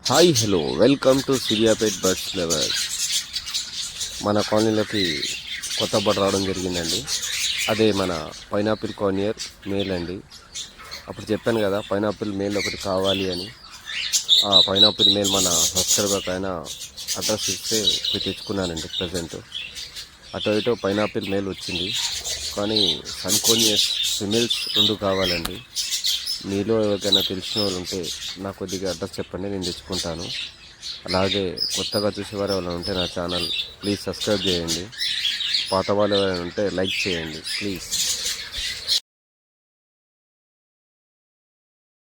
Hi hello welcome to Suryapet birds lovers. మన కాలనీలోకి కొత్త bird రావడం జరిగిందండి. అదే మన పైనాపిల్ కార్నియర్ మేల్ అండి. అప్పుడు చెప్పాను కదా పైనాపిల్ మేల్ ఒకటి కావాలి అని. ఆ పైనాపిల్ మేల్ మన సబ్స్క్రైబర్ పైన అడ్రస్ ఇస్తే పోయి తెచ్చుకున్నానండి. ప్రజెంట్ అటు ఇటు పైనాపిల్ మేల్ వచ్చింది, కానీ సన్కోనియస్ ఫిమేల్స్ 2 కావాలండి. మీలో ఎవరికైనా తెలిసిన వాళ్ళు ఉంటే నాకు కొద్దిగా అడ్రస్ చెప్పండి, నేను తెచ్చుకుంటాను. అలాగే కొత్తగా చూసేవారు ఎవరైనా ఉంటే నా ఛానల్ ప్లీజ్ సబ్స్క్రైబ్ చేయండి. పాత వాళ్ళు ఎవరైనా ఉంటే లైక్ చేయండి ప్లీజ్.